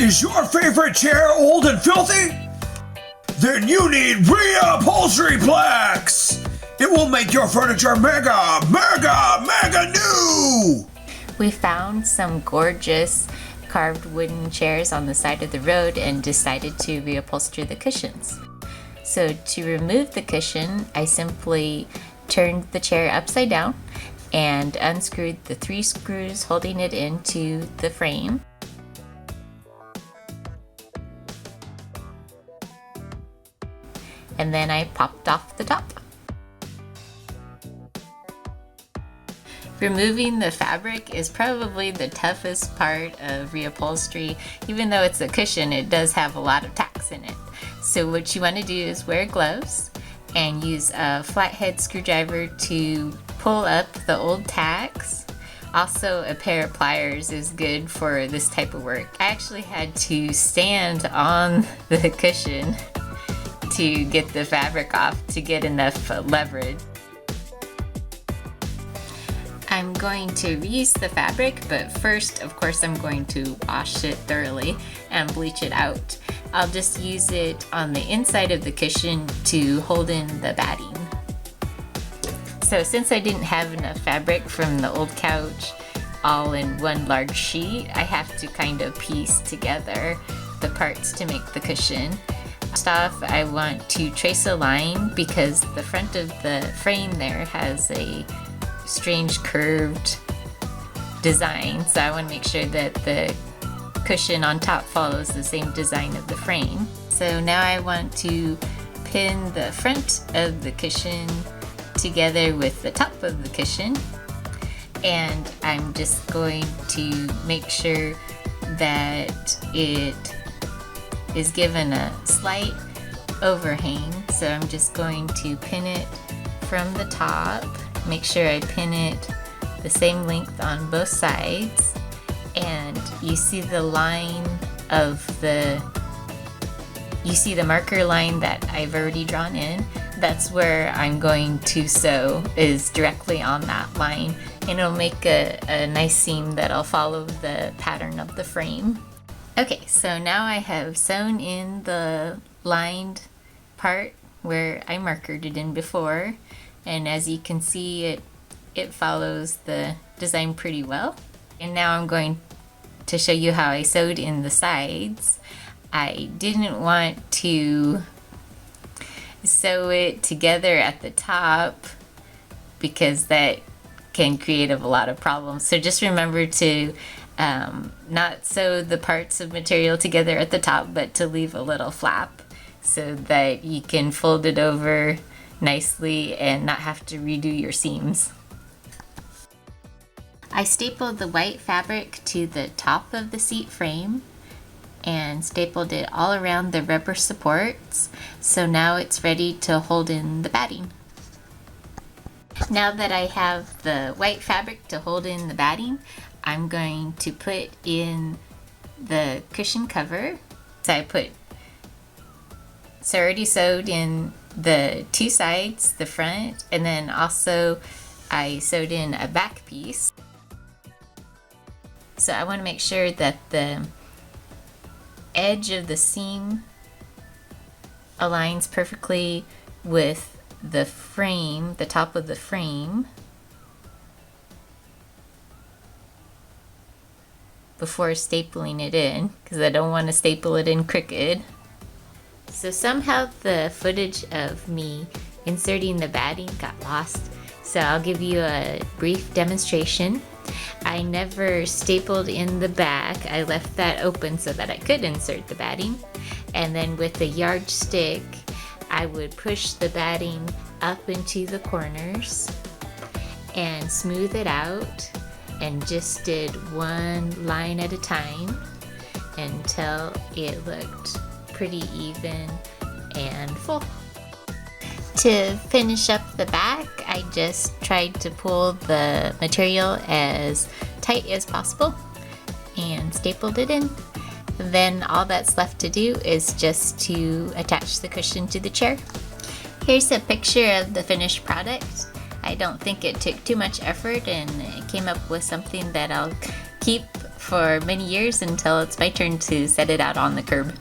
Is your favorite chair old and filthy? Then you need reupholsteryplex! It will make your furniture mega, mega, mega new! We found some gorgeous carved wooden chairs on the side of the road and decided to reupholster the cushions. So to remove the cushion, I simply turned the chair upside down and unscrewed the 3 screws holding it into the frame. And then I popped off the top. Removing the fabric is probably the toughest part of reupholstery. Even though it's a cushion, it does have a lot of tacks in it. So what you want to do is wear gloves and use a flathead screwdriver to pull up the old tacks. Also, a pair of pliers is good for this type of work. I actually had to stand on the cushion to get the fabric off to get enough leverage. I'm going to reuse the fabric, but first, of course, I'm going to wash it thoroughly and bleach it out. I'll just use it on the inside of the cushion to hold in the batting. So since I didn't have enough fabric from the old couch all in one large sheet, I have to kind of piece together the parts to make the cushion. First off, I want to trace a line because the front of the frame there has a strange curved design, so I want to make sure that the cushion on top follows the same design of the frame. So now I want to pin the front of the cushion together with the top of the cushion, and I'm just going to make sure that it is given a slight overhang. So I'm just going to pin it from the top. Make sure I pin it the same length on both sides, and you see the line of the marker line that I've already drawn in. That's where I'm going to sew, is directly on that line, and it'll make a nice seam that'll follow the pattern of the frame. Okay, so now I have sewn in the lined part where I markered it in before, and as you can see, it follows the design pretty well. And now I'm going to show you how I sewed in the sides. I didn't want to sew it together at the top because that can create a lot of problems. So just remember to not sew the parts of material together at the top, but to leave a little flap so that you can fold it over nicely and not have to redo your seams. I stapled the white fabric to the top of the seat frame and stapled it all around the rubber supports, so now it's ready to hold in the batting. Now that I have the white fabric to hold in the batting, I'm going to put in the cushion cover. So I already sewed in the 2 sides, the front, and then also I sewed in a back piece. So I want to make sure that the edge of the seam aligns perfectly with the frame, the top of the frame, before stapling it in, because I don't want to staple it in crooked. So somehow the footage of me inserting the batting got lost, so I'll give you a brief demonstration. I never stapled in the back. I left that open so that I could insert the batting, and then with a yardstick I would push the batting up into the corners and smooth it out, and just did one line at a time until it looked pretty even and full. To finish up the back, I just tried to pull the material as tight as possible and stapled it in. Then all that's left to do is just to attach the cushion to the chair. Here's a picture of the finished product. I don't think it took too much effort, and it came up with something that I'll keep for many years until it's my turn to set it out on the curb.